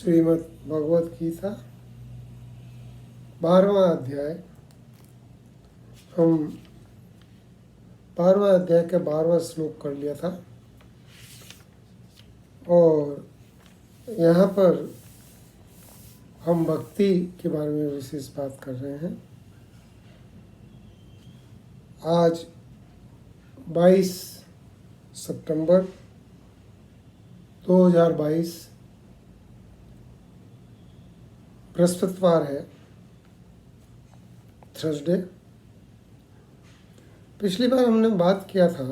श्रीमद् भगवत गीता 12वां अध्याय। हम 12वां अध्याय के 12वां श्लोक कर लिया था और यहाँ पर हम भक्ति के बारे में विशेष बात कर रहे हैं। आज 22 सितंबर 2022 बृहस्पतिवार है, थर्सडे। पिछली बार हमने बात किया था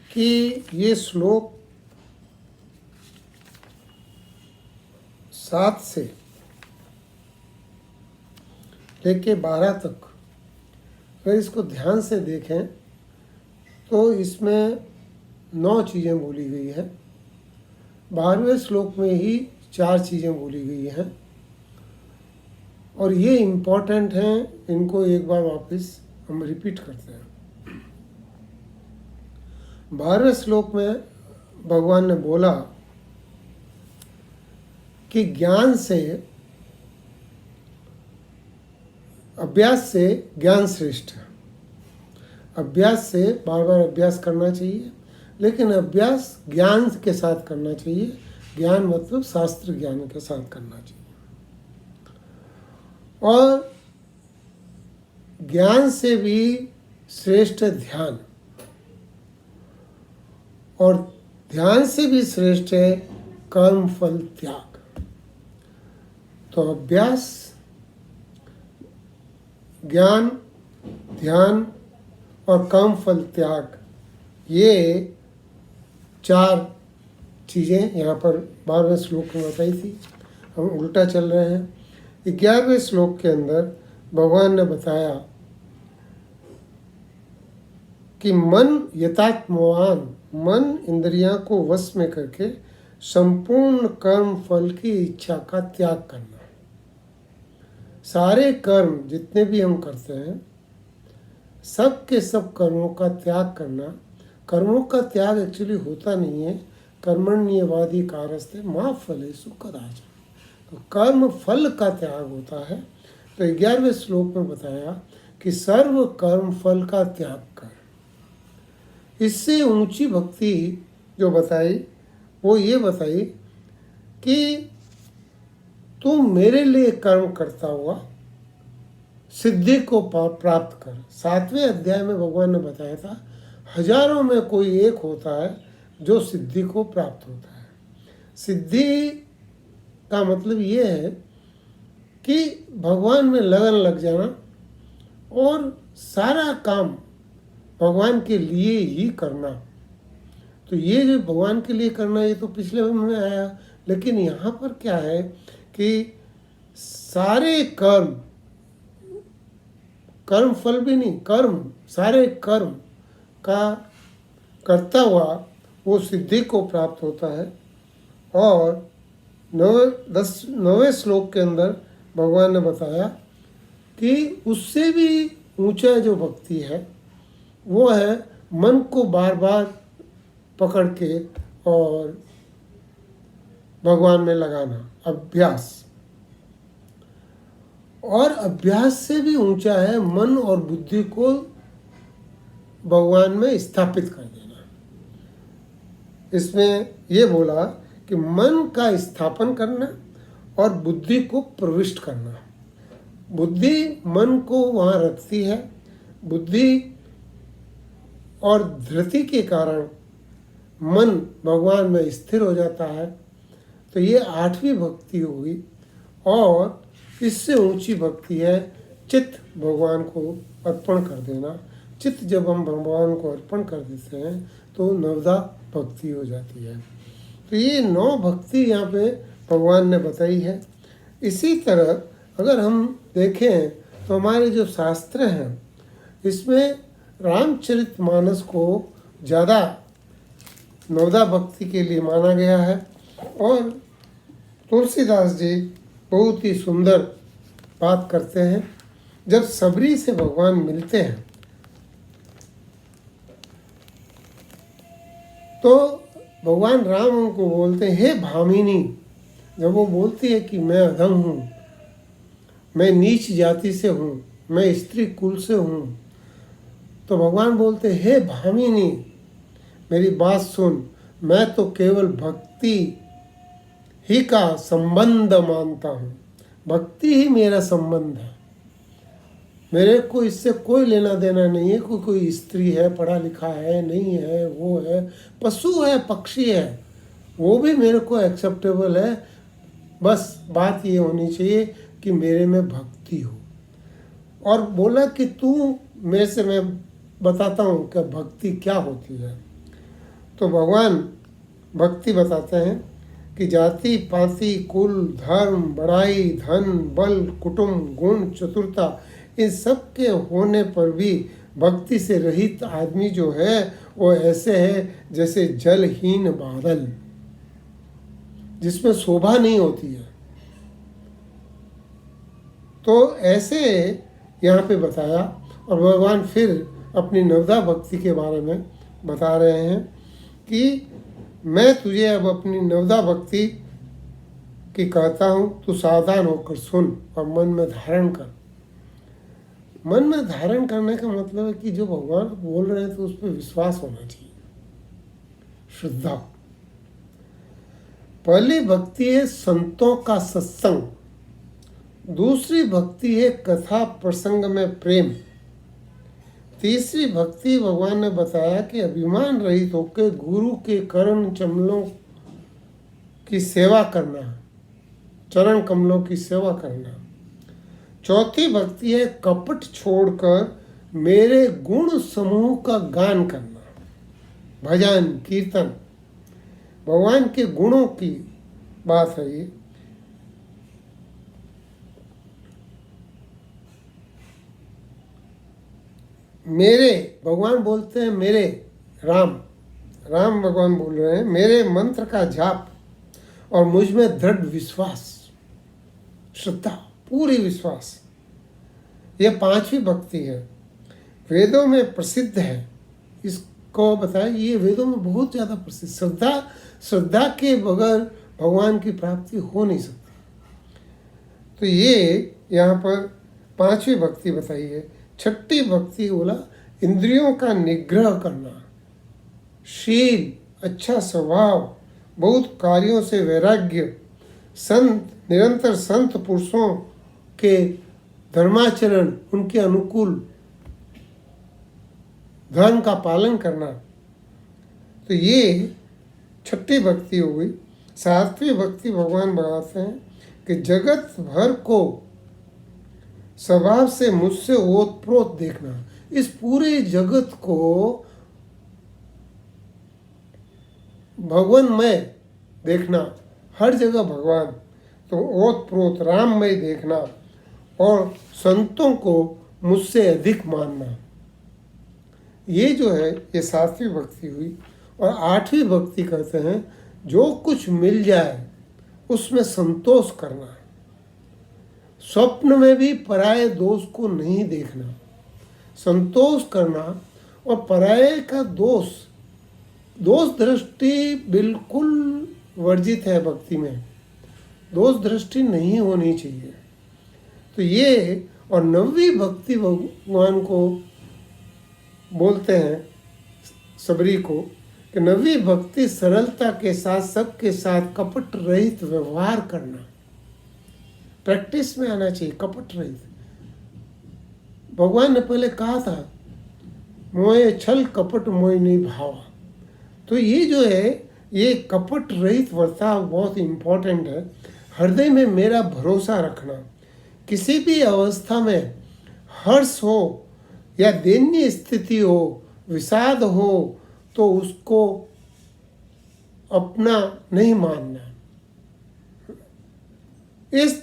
कि ये श्लोक 7 से लेके 12 तक अगर इसको ध्यान से देखें तो इसमें 9 चीज़ें बोली गई है। 12वें श्लोक में ही 4 चीज़ें बोली गई हैं और ये इम्पोर्टेंट हैं। इनको एक बार वापस हम रिपीट करते हैं। 12वें श्लोक में भगवान ने बोला कि ज्ञान से, अभ्यास से ज्ञान श्रेष्ठ है। अभ्यास से बार बार अभ्यास करना चाहिए, लेकिन अभ्यास ज्ञान के साथ करना चाहिए। ज्ञान मतलब शास्त्र ज्ञान के साथ करना चाहिए। और ज्ञान से भी श्रेष्ठ ध्यान, और ध्यान से भी श्रेष्ठ है कर्म फल त्याग। तो अभ्यास, ज्ञान, ध्यान और कर्म फल त्याग, ये 4 चीज़ें यहाँ पर 12वें श्लोक में बताई थी। हम उल्टा चल रहे हैं। 11वें श्लोक के अंदर भगवान ने बताया कि मन यथात्मवान, मन इंद्रियां को वश में करके संपूर्ण कर्म फल की इच्छा का त्याग करना। सारे कर्म जितने भी हम करते हैं, सब के सब कर्मों का त्याग करना। कर्मों का त्याग एक्चुअली होता नहीं है। कर्मण्यवादी कारस्ते माँ फलेषु कदाचन। तो कर्म फल का त्याग होता है। तो 11वें श्लोक में बताया कि सर्व कर्म फल का त्याग कर। इससे ऊंची भक्ति जो बताई वो ये बताई कि तुम मेरे लिए कर्म करता हुआ सिद्धि को प्राप्त कर। 7वें अध्याय में भगवान ने बताया था हजारों में कोई एक होता है जो सिद्धि को प्राप्त होता है। सिद्धि का मतलब ये है कि भगवान में लगन लग जाना और सारा काम भगवान के लिए ही करना। तो ये जो भगवान के लिए करना, ये तो पिछले में आया, लेकिन यहाँ पर क्या है कि सारे कर्म, कर्म फल भी नहीं, कर्म, सारे कर्म का करता हुआ वो सिद्धि को प्राप्त होता है। और 9वें श्लोक के अंदर भगवान ने बताया कि उससे भी ऊंचा जो भक्ति है वो है मन को बार बार पकड़ के और भगवान में लगाना, अभ्यास। और अभ्यास से भी ऊंचा है मन और बुद्धि को भगवान में स्थापित कर देना। इसमें ये बोला कि मन का स्थापन करना और बुद्धि को प्रविष्ट करना। बुद्धि मन को वहाँ रखती है। बुद्धि और धृति के कारण मन भगवान में स्थिर हो जाता है। तो ये 8वीं भक्ति होगी। और इससे ऊंची भक्ति है चित्त भगवान को अर्पण कर देना। चित्त जब हम भगवान को अर्पण कर देते हैं तो 9वीं भक्ति हो जाती है। तो ये 9 भक्ति यहाँ पे भगवान ने बताई है। इसी तरह अगर हम देखें तो हमारे जो शास्त्र हैं इसमें रामचरितमानस को ज़्यादा 9वीं भक्ति के लिए माना गया है। और तुलसीदास जी बहुत ही सुंदर बात करते हैं। जब सबरी से भगवान मिलते हैं तो भगवान राम उनको बोलते हैं, हे भामिनी। जब वो बोलती है कि मैं अधम हूँ, मैं नीच जाति से हूँ, मैं स्त्री कुल से हूँ, तो भगवान बोलते हैं, हे भामिनी मेरी बात सुन, मैं तो केवल भक्ति ही का संबंध मानता हूँ, भक्ति ही मेरा संबंध है, मेरे को इससे कोई लेना देना नहीं है। कोई स्त्री है, पढ़ा लिखा है, नहीं है, वो है, पशु है, पक्षी है, वो भी मेरे को एक्सेप्टेबल है। बस बात ये होनी चाहिए कि मेरे में भक्ति हो। और बोला कि तू मेरे से, मैं बताता हूँ कि भक्ति क्या होती है। तो भगवान भक्ति बताते हैं कि जाति पाति कुल धर्म बड़ाई धन बल कुटुंब गुण चतुरता, इन सब के होने पर भी भक्ति से रहित आदमी जो है वो ऐसे है जैसे जलहीन बादल, जिसमें शोभा नहीं होती है। तो ऐसे यहाँ पे बताया। और भगवान फिर अपनी नवदा भक्ति के बारे में बता रहे हैं कि मैं तुझे अब अपनी नवदा भक्ति की कहता हूँ, तू सावधान होकर सुन और मन में धारण कर। मन में धारण करने का मतलब है कि जो भगवान बोल रहे हैं तो उस पर विश्वास होना चाहिए, श्रद्धा। पहली भक्ति है संतों का सत्संग, दूसरी भक्ति है कथा प्रसंग में प्रेम, तीसरी भक्ति भगवान ने बताया कि अभिमान रहित होकर गुरु के करण कमलों की सेवा करना, चरण कमलों की सेवा करना। चौथी भक्ति है कपट छोड़कर मेरे गुण समूह का गान करना, भजन कीर्तन, भगवान के गुणों की बात है ये। मेरे भगवान बोलते हैं, मेरे राम भगवान बोल रहे हैं, मेरे मंत्र का जाप और मुझ में दृढ़ विश्वास, श्रद्धा, पूरी विश्वास, यह पांचवी भक्ति है। वेदों में प्रसिद्ध है, इसको बताया, ये वेदों में बहुत ज़्यादा प्रसिद्ध। श्रद्धा के बगैर भगवान की प्राप्ति हो नहीं सकती। तो ये यहाँ पर पांचवी भक्ति बताई है। छठी भक्ति बोला इंद्रियों का निग्रह करना, शील, अच्छा स्वभाव, बहुत कार्यों से वैराग्य, संत, निरंतर संत पुरुषों के धर्माचरण, उनके अनुकूल धर्म का पालन करना। तो ये छठी भक्ति हो गई। सातवीं भक्ति भगवान बताते हैं कि जगत भर को स्वभाव से मुझसे ओतप्रोत देखना, इस पूरे जगत को भगवानमय देखना, हर जगह भगवान, तो ओतप्रोत राममय देखना और संतों को मुझसे अधिक मानना। ये जो है ये सातवीं भक्ति हुई। और आठवीं भक्ति कहते हैं जो कुछ मिल जाए उसमें संतोष करना, स्वप्न में भी पराये दोष को नहीं देखना, संतोष करना। और पराये का दोष दृष्टि बिल्कुल वर्जित है भक्ति में, दोष दृष्टि नहीं होनी चाहिए। तो ये, और नवीं भक्ति भगवान को बोलते हैं सबरी को कि नवीं भक्ति सरलता के साथ सबके साथ कपट रहित व्यवहार करना, प्रैक्टिस में आना चाहिए, कपट रहित। भगवान ने पहले कहा था मोहे छल कपट मोहि नहीं भावा। तो ये जो है ये कपट रहित वर्ताव बहुत इम्पोर्टेंट है। हृदय में मेरा भरोसा रखना, किसी भी अवस्था में हर्ष हो या दैन्य स्थिति हो, विषाद हो, तो उसको अपना नहीं मानना। इस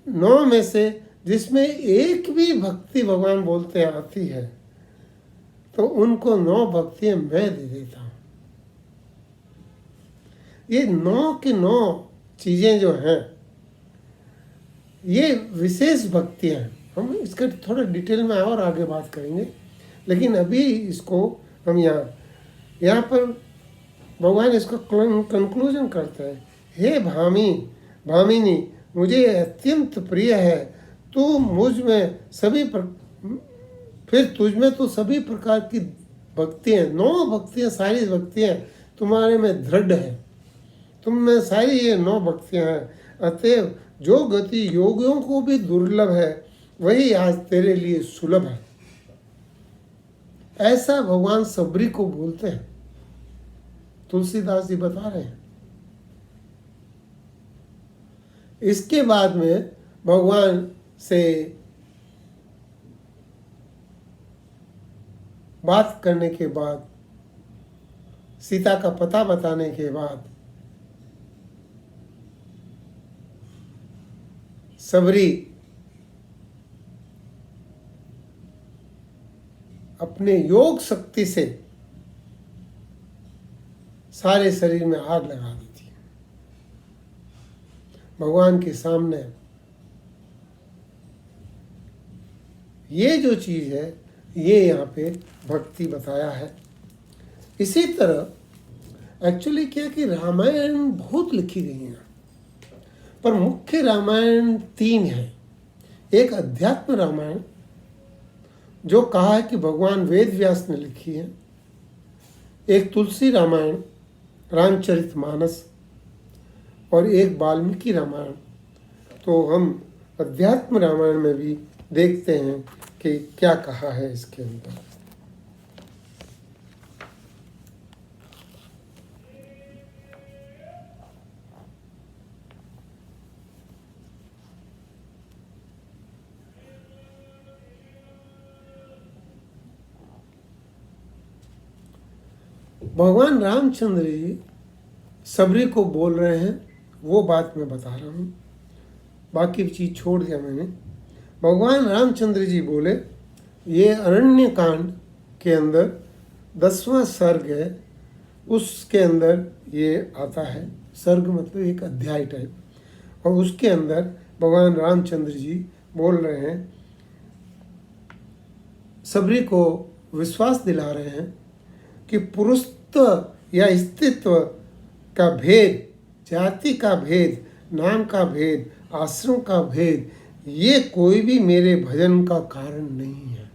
नौ में से जिसमें एक भी भक्ति भगवान बोलते हैं आती है, तो उनको 9 भक्तियां मैं दे देता हूँ। ये 9 की 9 चीजें जो हैं ये विशेष भक्तियां हैं। हम इसका थोड़ा डिटेल में और आगे बात करेंगे, लेकिन अभी इसको हम यहाँ पर भगवान इसको कंक्लूजन करते हैं, हे भामिनी, मुझे अत्यंत प्रिय है तू मुझ में फिर तुझ में तो सभी प्रकार की भक्तियाँ, 9 भक्तियाँ, सारी भक्तियाँ तुम्हारे में दृढ़ है, तुम में सारी ये 9 भक्तियाँ हैं। अतएव जो गति योगियों को भी दुर्लभ है वही आज तेरे लिए सुलभ है। ऐसा भगवान सबरी को बोलते हैं, तुलसीदास जी बता रहे हैं। इसके बाद में भगवान से बात करने के बाद, सीता का पता बताने के बाद सबरी अपने योग शक्ति से सारे शरीर में आग लगा दी थी। भगवान के सामने ये जो चीज है, ये यहाँ पे भक्ति बताया है। इसी तरह एक्चुअली क्या कि रामायण बहुत लिखी गई है, पर मुख्य रामायण 3 है। एक अध्यात्म रामायण जो कहा है कि भगवान वेद व्यास ने लिखी है, एक तुलसी रामायण रामचरितमानस, और एक वाल्मीकि रामायण। तो हम अध्यात्म रामायण में भी देखते हैं कि क्या कहा है इसके अंदर। भगवान रामचंद्र जी सबरी को बोल रहे हैं, वो बात मैं बता रहा हूँ, बाकी चीज छोड़ दिया मैंने। भगवान रामचंद्र जी बोले, ये अरण्य कांड के अंदर 10वां सर्ग है, उसके अंदर ये आता है। सर्ग मतलब एक अध्याय टाइप, और उसके अंदर भगवान रामचंद्र जी बोल रहे हैं, सबरी को विश्वास दिला रहे हैं कि पुरुषत्व या अस्तित्व का भेद, जाति का भेद, नाम का भेद, आश्रम का भेद, ये कोई भी मेरे भजन का कारण नहीं है।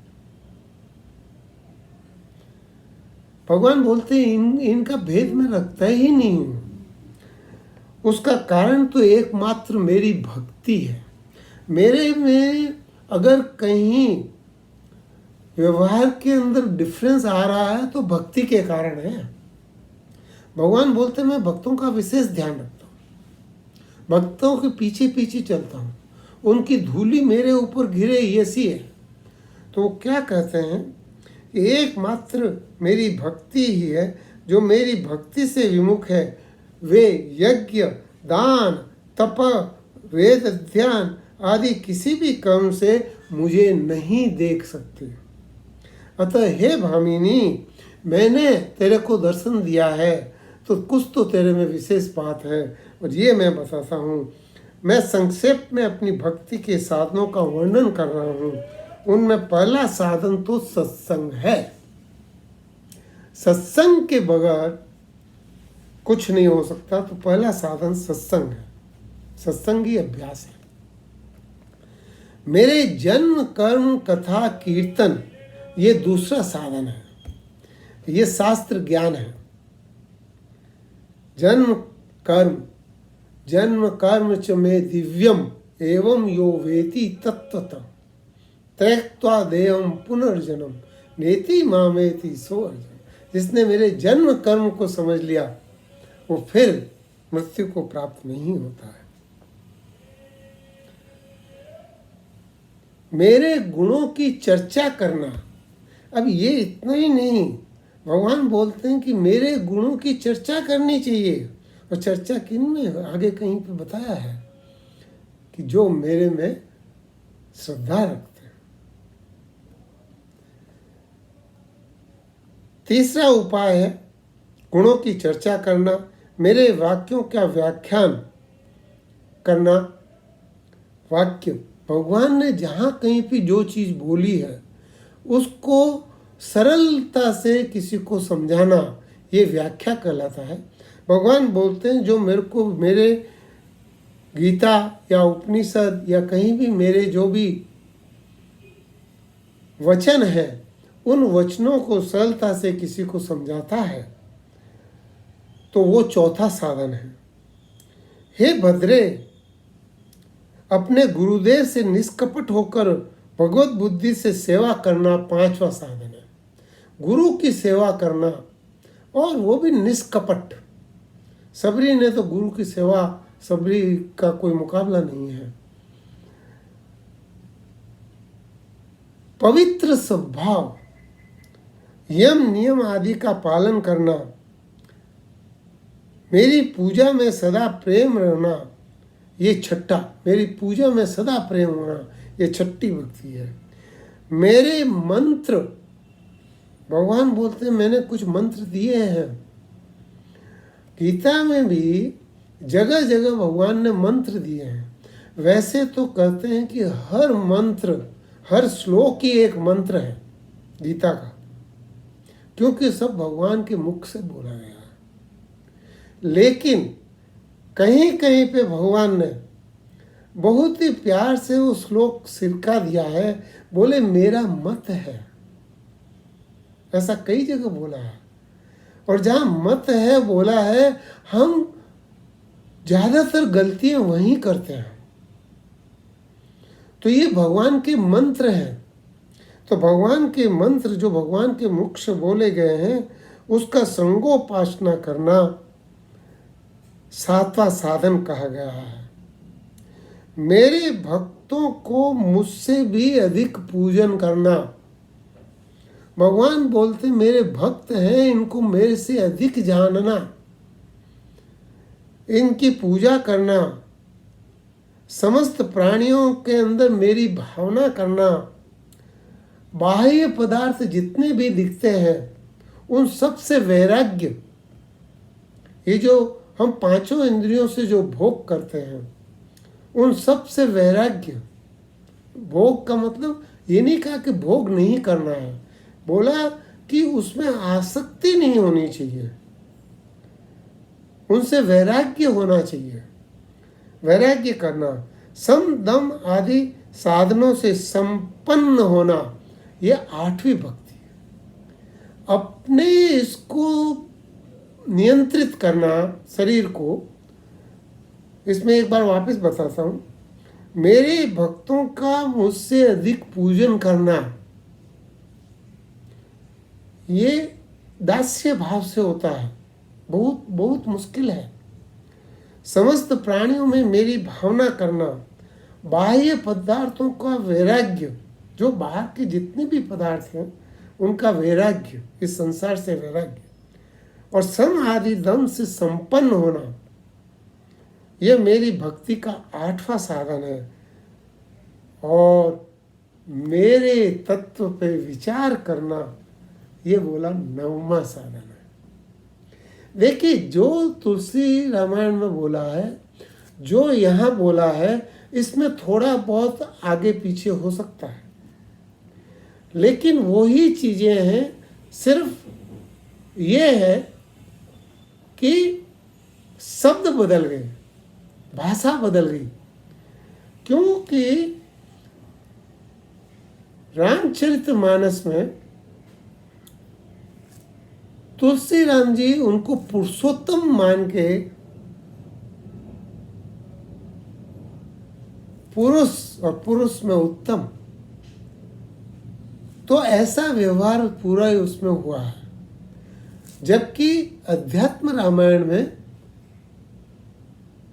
भगवान बोलते हैं इनका भेद मैं रखता ही नहीं हूं। उसका कारण तो एकमात्र मेरी भक्ति है। मेरे में अगर कहीं व्यवहार के अंदर डिफरेंस आ रहा है तो भक्ति के कारण है। भगवान बोलते मैं भक्तों का विशेष ध्यान रखता हूँ, भक्तों के पीछे पीछे चलता हूँ, उनकी धूली मेरे ऊपर गिरे ऐसी है। तो वो क्या कहते हैं, एकमात्र मेरी भक्ति ही है, जो मेरी भक्ति से विमुख है वे यज्ञ, दान, तप, वेद अध्ययन आदि किसी भी कर्म से मुझे नहीं देख सकते। अतः हे भामिनी, मैंने तेरे को दर्शन दिया है तो कुछ तो तेरे में विशेष बात है, और ये मैं बताता हूँ। मैं संक्षेप में अपनी भक्ति के साधनों का वर्णन कर रहा हूँ। उनमें पहला साधन तो सत्संग है। सत्संग के बगैर कुछ नहीं हो सकता, तो पहला साधन सत्संग है, सत्संगी अभ्यास है। मेरे जन्म, कर्म, कथा, कीर्तन ये दूसरा साधन है, ये शास्त्र ज्ञान है। जन्म कर्म च मे दिव्यम एवं यो वेति तत्वतः त्यक्त्वा देहम पुनर्जन्म नेति मामेति सो अर्जुन। जिसने मेरे जन्म कर्म को समझ लिया वो फिर मृत्यु को प्राप्त नहीं होता है। मेरे गुणों की चर्चा करना, अब ये इतना ही नहीं, भगवान बोलते हैं कि मेरे गुणों की चर्चा करनी चाहिए। और चर्चा किन में, आगे कहीं पे बताया है कि जो मेरे में श्रद्धा रखते हैं। तीसरा उपाय है गुणों की चर्चा करना, मेरे वाक्यों का व्याख्यान करना। वाक्य भगवान ने जहाँ कहीं भी जो चीज़ बोली है उसको सरलता से किसी को समझाना, ये व्याख्या कहलाता है। भगवान बोलते हैं जो मेरे को मेरे गीता या उपनिषद या कहीं भी मेरे जो भी वचन है उन वचनों को सरलता से किसी को समझाता है तो वो चौथा साधन है। हे भद्रे, अपने गुरुदेव से निष्कपट होकर भगवत बुद्धि से सेवा करना पांचवा साधन है। गुरु की सेवा करना और वो भी निष्कपट। सबरी ने तो गुरु की सेवा, सबरी का कोई मुकाबला नहीं है। पवित्र स्वभाव, यम नियम आदि का पालन करना, मेरी पूजा में सदा प्रेम रहना, ये छठा। मेरी पूजा में सदा प्रेम होना, ये छठी भक्ति है। मेरे मंत्र, भगवान बोलते हैं मैंने कुछ मंत्र दिए हैं। गीता में भी जगह जगह भगवान ने मंत्र दिए हैं। वैसे तो कहते हैं कि हर मंत्र, हर श्लोक ही एक मंत्र है गीता का, क्योंकि सब भगवान के मुख से बोला गया है। लेकिन कहीं कहीं पे भगवान ने बहुत ही प्यार से वो श्लोक सिरका दिया है, बोले मेरा मत है। ऐसा कई जगह बोला है। और जहाँ मत है बोला है, हम ज़्यादातर गलतियां वहीं करते हैं। तो ये भगवान के मंत्र हैं। तो भगवान के मंत्र जो भगवान के मुख से बोले गए हैं, उसका संगोपासना करना सातवां साधन कहा गया है। मेरे भक्तों को मुझसे भी अधिक पूजन करना। भगवान बोलते मेरे भक्त हैं, इनको मेरे से अधिक जानना, इनकी पूजा करना, समस्त प्राणियों के अंदर मेरी भावना करना, बाह्य पदार्थ जितने भी दिखते हैं उन सब से वैराग्य। ये जो हम पांचों इंद्रियों से जो भोग करते हैं उन सब से वैराग्य। भोग का मतलब ये नहीं कहा कि भोग नहीं करना है, बोला कि उसमें आसक्ति नहीं होनी चाहिए, उनसे वैराग्य होना चाहिए। वैराग्य करना, सम दम आदि साधनों से संपन्न होना, ये आठवीं भक्ति है। अपने इसको नियंत्रित करना, शरीर को। इसमें एक बार वापस बताता हूँ। मेरे भक्तों का मुझसे अधिक पूजन करना, ये दास्य भाव से होता है, बहुत बहुत मुश्किल है। समस्त प्राणियों में मेरी भावना करना, बाह्य पदार्थों का वैराग्य, जो बाहर के जितने भी पदार्थ हैं उनका वैराग्य, इस संसार से वैराग्य, और सम आदि दम से संपन्न होना, यह मेरी भक्ति का आठवां साधन है। और मेरे तत्व पे विचार करना, ये बोला नौवां साधन है। देखिए, जो तुलसी रामायण में बोला है, जो यहाँ बोला है, इसमें थोड़ा बहुत आगे पीछे हो सकता है, लेकिन वही चीजें हैं। सिर्फ ये है कि शब्द बदल गए, भाषा बदल गई। क्योंकि रामचरितमानस में तुलसी राम जी उनको पुरुषोत्तम मान के, पुरुष और पुरुष में उत्तम, तो ऐसा व्यवहार पूरा ही उसमें हुआ है। जबकि अध्यात्म रामायण में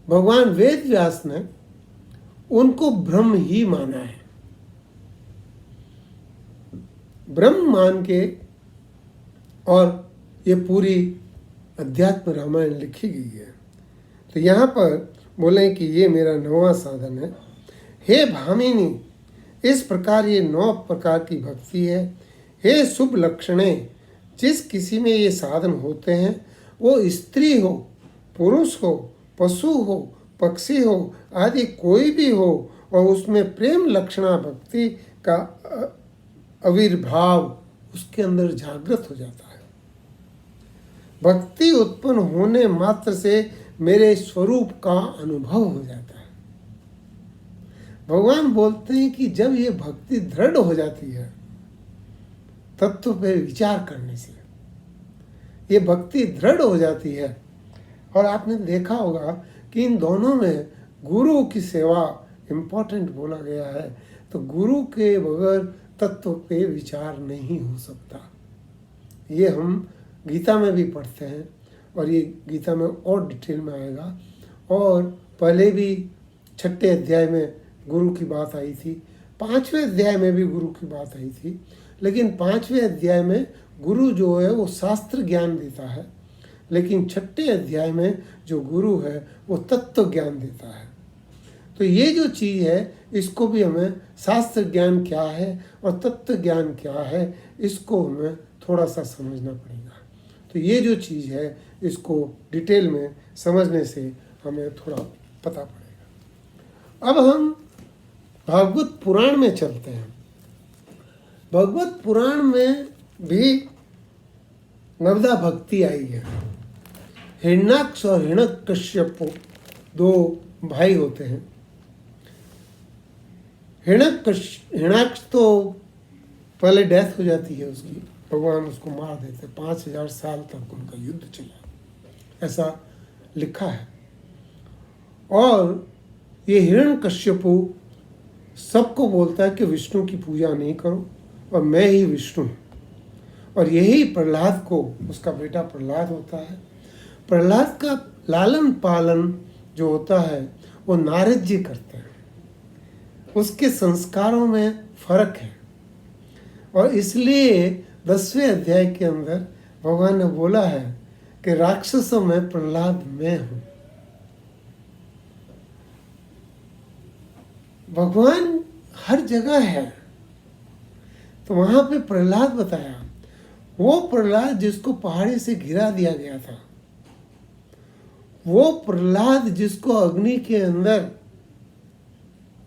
भगवान वेद व्यास ने उनको ब्रह्म ही माना है। ब्रह्म मान के और ये पूरी अध्यात्म रामायण लिखी गई है। तो यहाँ पर बोले कि ये मेरा नौवां साधन है। हे भामिनी, इस प्रकार ये 9 प्रकार की भक्ति है। हे शुभ लक्षणे, जिस किसी में ये साधन होते हैं, वो स्त्री हो, पुरुष हो, पशु हो, पक्षी हो, आदि कोई भी हो, और उसमें प्रेम लक्षणा भक्ति का आविर्भाव उसके अंदर जागृत हो जाता है। भक्ति उत्पन्न होने मात्र से मेरे स्वरूप का अनुभव हो जाता है। भगवान बोलते हैं कि जब ये भक्ति दृढ़ हो जाती है तत्व पे विचार करने से, ये भक्ति दृढ़ हो जाती है। और आपने देखा होगा कि इन दोनों में गुरु की सेवा इम्पोर्टेंट बोला गया है। तो गुरु के बगैर तत्व पे विचार नहीं हो सकता। ये हम गीता में भी पढ़ते हैं और ये गीता में और डिटेल में आएगा। और पहले भी 6ठे अध्याय में गुरु की बात आई थी, 5वें अध्याय में भी गुरु की बात आई थी। लेकिन 5वें अध्याय में गुरु जो है वो शास्त्र ज्ञान देता है, लेकिन 6ठे अध्याय में जो गुरु है वो तत्व ज्ञान देता है। तो ये जो चीज़ है इसको भी हमें शास्त्र ज्ञान क्या है और तत्व ज्ञान क्या है इसको हमें थोड़ा सा समझना पड़ेगा। तो ये जो चीज़ है इसको डिटेल में समझने से हमें थोड़ा पता पड़ेगा। अब हम भागवत पुराण में चलते हैं। भागवत पुराण में भी नवदा भक्ति आई है। हिरण्याक्ष और हिरण्यकश्यप दो भाई होते हैं। हिरण्याक्ष तो पहले डेथ हो जाती है उसकी, भगवान उसको मार देते। 5000 साल तक उनका युद्ध चला, ऐसा लिखा है। और ये हिरण्यकश्यपु सबको बोलता है कि विष्णु की पूजा नहीं करो और मैं ही विष्णु हूँ। और यही प्रहलाद को, उसका बेटा प्रहलाद होता है। प्रहलाद का लालन पालन जो होता है वो नारद जी करते हैं। उसके संस्कारों में फर्क है और इसलिए 10वें अध्याय के अंदर भगवान ने बोला है कि राक्षसों में प्रहलाद मैं हूँ। भगवान हर जगह है, तो वहाँ पे प्रहलाद बताया। वो प्रहलाद जिसको पहाड़ी से गिरा दिया गया था, वो प्रहलाद जिसको अग्नि के अंदर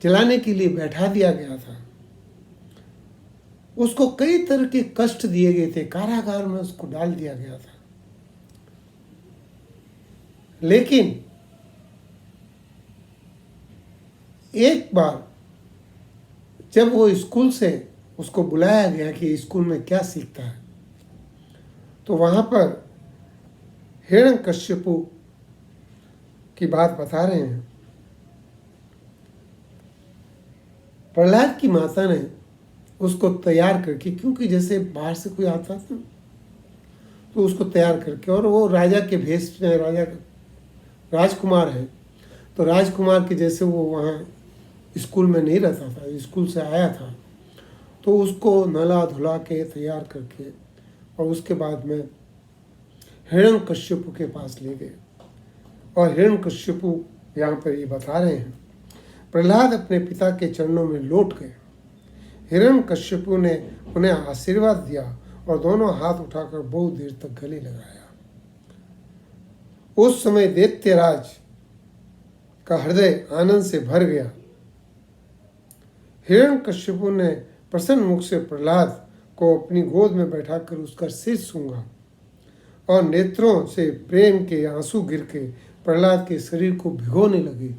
जलाने के लिए बैठा दिया गया था, उसको कई तरह के कष्ट दिए गए थे, कारागार में उसको डाल दिया गया था। लेकिन एक बार जब वो स्कूल से उसको बुलाया गया कि स्कूल में क्या सीखता है, तो वहां पर हिरण्यकश्यपु की बात बता रहे हैं। प्रहलाद की माता ने उसको तैयार करके, क्योंकि जैसे बाहर से कोई आता था तो उसको तैयार करके, और वो राजा के भेष में, राजा राजकुमार है, तो राजकुमार के जैसे वो वहाँ स्कूल में नहीं रहता था, स्कूल से आया था, तो उसको नला धुला के तैयार करके और उसके बाद में हिरण्यकश्यपु के पास ले गए। और हिरण्यकश्यपु यहाँ पर ये बता रहे हैं, प्रहलाद अपने पिता के चरणों में लौट गए। हिरण्यकश्यपु ने उन्हें आशीर्वाद दिया और दोनों हाथ उठाकर बहुत देर तक गले लगाया। उस समय दैत्यराज का हृदय आनंद से भर गया। हिरण्यकश्यपु ने प्रसन्न मुख से प्रहलाद को अपनी गोद में बैठाकर उसका सिर सूंघा और नेत्रों से प्रेम के आंसू गिर के प्रहलाद के शरीर को भिगोने लगे।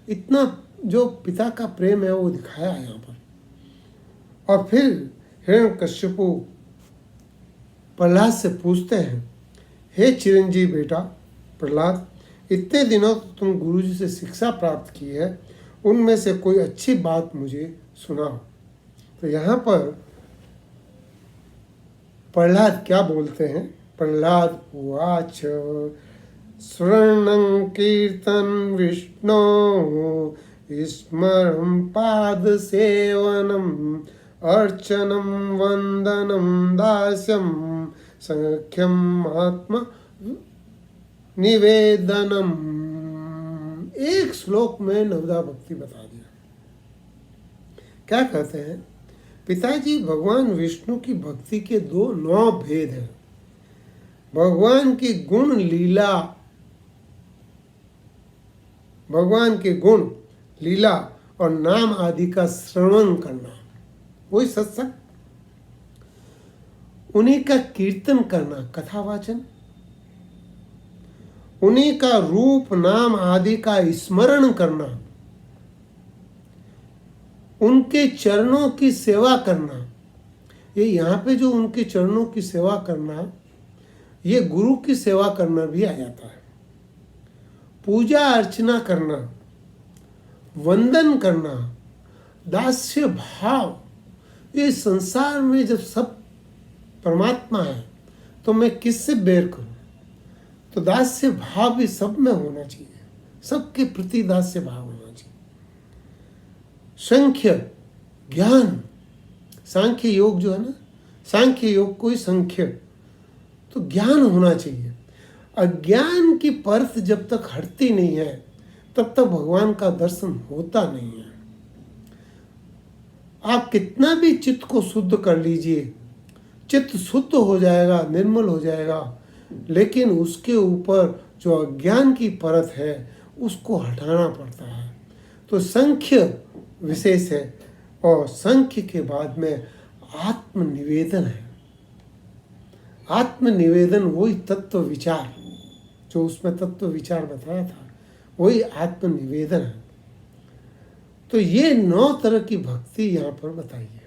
इतना जो पिता का प्रेम है वो दिखाया है यहाँ पर। और फिर हिरण्यकश्यपु प्रहलाद से पूछते हैं, हे चिरंजीव बेटा प्रहलाद, इतने दिनों तो तुम गुरुजी से शिक्षा प्राप्त की है, उनमें से कोई अच्छी बात मुझे सुनाओ। तो यहाँ पर प्रहलाद क्या बोलते हैं? प्रहलाद उवाच स्वर्णं कीर्तन विष्णो स्मरं पाद सेवनम अर्चनम वंदनम दास्यम संख्यम आत्मा निवेदनम। एक श्लोक में नवदा भक्ति बता दिया। क्या कहते हैं? पिताजी, भगवान विष्णु की भक्ति के 9 भेद हैं। भगवान की गुण लीला, भगवान के गुण लीला और नाम आदि का श्रवण करना, वही सत्संग। उन्हीं का कीर्तन करना, कथावाचन, उन्हीं का रूप नाम आदि का स्मरण करना, उनके चरणों की सेवा करना। ये यहाँ पे जो उनके चरणों की सेवा करना, ये गुरु की सेवा करना भी आ जाता है। पूजा अर्चना करना, वंदन करना, दास्य भाव। ये संसार में जब सब परमात्मा है तो मैं किससे बैर करूं? तो दास्य भाव भी सब में होना चाहिए, सबके प्रति दास्य भाव होना चाहिए। संख्य ज्ञान, सांख्य योग जो है ना, सांख्य योग कोई संख्य, तो ज्ञान होना चाहिए। अज्ञान की परत जब तक हटती नहीं है तब तक भगवान का दर्शन होता नहीं है। आप कितना भी चित्त को शुद्ध कर लीजिए, चित्त शुद्ध हो जाएगा, निर्मल हो जाएगा, लेकिन उसके ऊपर जो अज्ञान की परत है उसको हटाना पड़ता है। तो संख्य विशेष है, और संख्य के बाद में आत्मनिवेदन है। आत्मनिवेदन वही तत्व विचार, जो उसमें तत्व विचार बताया था, वही आत्मनिवेदन है। तो ये 9 तरह की भक्ति यहाँ पर बताई है।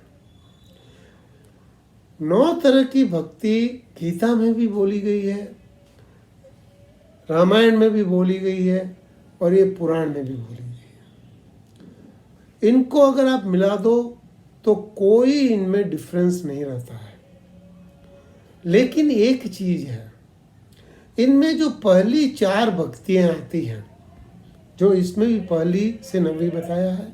9 तरह की भक्ति गीता में भी बोली गई है, रामायण में भी बोली गई है, और ये पुराण में भी बोली गई है। इनको अगर आप मिला दो तो कोई इनमें डिफरेंस नहीं रहता है। लेकिन एक चीज है, इनमें जो पहली 4 भक्तियां आती हैं, जो इसमें भी पहली से 9वीं बताया है,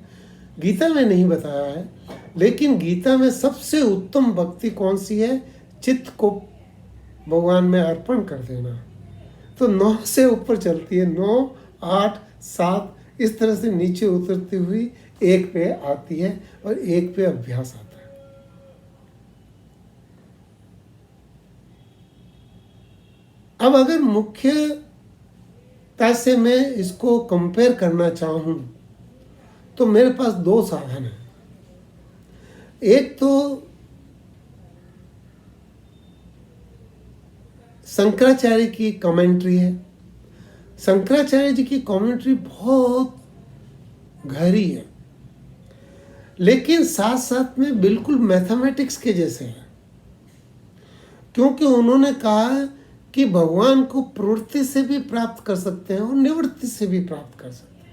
गीता में नहीं बताया है, लेकिन गीता में सबसे उत्तम भक्ति कौन सी है? चित्त को भगवान में अर्पण कर देना। तो 9 से ऊपर चलती है, 9, 8, 7 इस तरह से नीचे उतरती हुई 1 पे आती है, और 1 पे अभ्यास आता है। अब अगर मुख्यता से मैं इसको कंपेयर करना चाहूं तो मेरे पास 2 साधन हैं। एक तो शंकराचार्य की कमेंट्री है। शंकराचार्य जी की कमेंट्री बहुत गहरी है, लेकिन साथ साथ में बिल्कुल मैथमेटिक्स के जैसे है, क्योंकि उन्होंने कहा कि भगवान को प्रवृत्ति से भी प्राप्त कर सकते हैं और निवृत्ति से भी प्राप्त कर सकते हैं।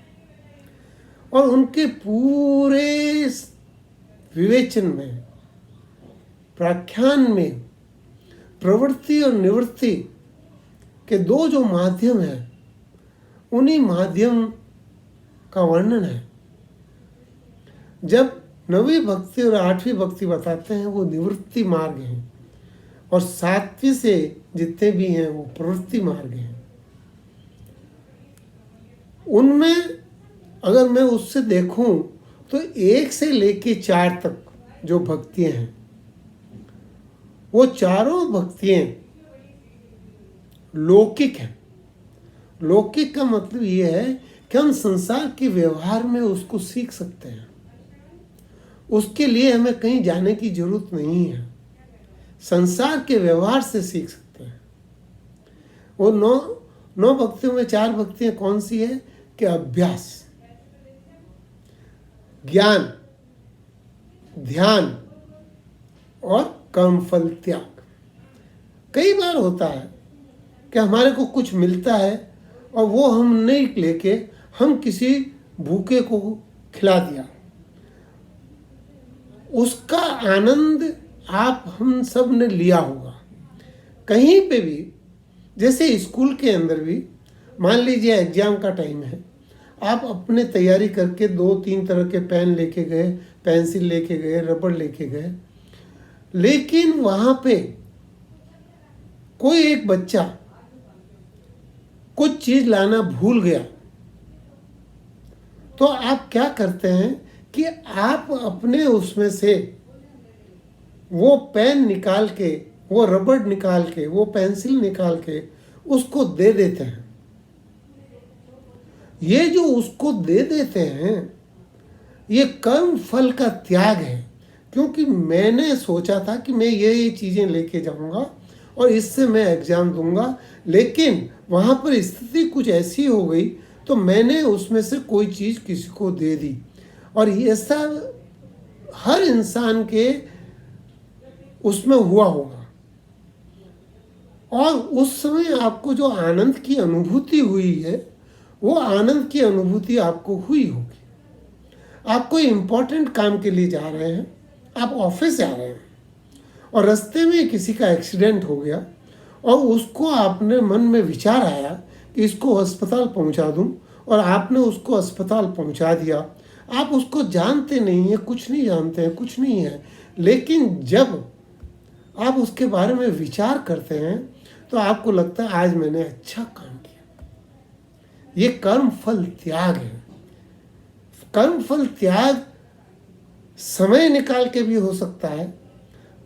और उनके पूरे विवेचन में, व्याख्यान में, प्रवृत्ति और निवृत्ति के 2 जो माध्यम हैं, उन्हीं माध्यम का वर्णन है। जब 9वीं भक्ति और 8वीं भक्ति बताते हैं वो निवृत्ति मार्ग हैं, और 7वीं से जितने भी हैं वो प्रवृत्ति मार्ग हैं। उनमें अगर मैं उससे देखूं तो 1 से लेके 4 तक जो भक्तियां हैं, वो चारों भक्तियां लौकिक हैं। लौकिक का मतलब ये है कि हम संसार के व्यवहार में उसको सीख सकते हैं, उसके लिए हमें कहीं जाने की जरूरत नहीं है, संसार के व्यवहार से सीख सकते हैं। वो 9 भक्तियों में 4 भक्तियां कौन सी है? कि अभ्यास, ज्ञान, ध्यान और कर्मफल त्याग। कई बार होता है कि हमारे को कुछ मिलता है और वो हम नहीं लेके हम किसी भूखे को खिला दिया, उसका आनंद आप हम सब ने लिया होगा। कहीं पे भी, जैसे स्कूल के अंदर भी, मान लीजिए एग्जाम का टाइम है, आप अपने तैयारी करके 2-3 तरह के पेन लेके गए, पेंसिल लेके गए, रबड़ लेके गए, लेकिन वहाँ पे कोई एक बच्चा कुछ चीज़ लाना भूल गया, तो आप क्या करते हैं कि आप अपने उसमें से वो पेन निकाल के, वो रबड़ निकाल के, वो पेंसिल निकाल के उसको दे देते हैं। ये जो उसको दे देते हैं, ये कर्म फल का त्याग है, क्योंकि मैंने सोचा था कि मैं ये चीज़ें लेके जाऊंगा और इससे मैं एग्ज़ाम दूंगा, लेकिन वहाँ पर स्थिति कुछ ऐसी हो गई तो मैंने उसमें से कोई चीज़ किसी को दे दी। और ये सब हर इंसान के उसमें हुआ होगा, और उस समय आपको जो आनंद की अनुभूति हुई है, वो आनंद की अनुभूति आपको हुई होगी। आप कोई इम्पोर्टेंट काम के लिए जा रहे हैं, आप ऑफिस जा रहे हैं और रास्ते में किसी का एक्सीडेंट हो गया और उसको आपने मन में विचार आया कि इसको अस्पताल पहुंचा दूं, और आपने उसको अस्पताल पहुंचा दिया। आप उसको जानते नहीं हैं, कुछ नहीं जानते हैं, कुछ नहीं है, लेकिन जब आप उसके बारे में विचार करते हैं तो आपको लगता है आज मैंने अच्छा काम किया। ये कर्म फल त्याग है। कर्म फल त्याग समय निकाल के भी हो सकता है,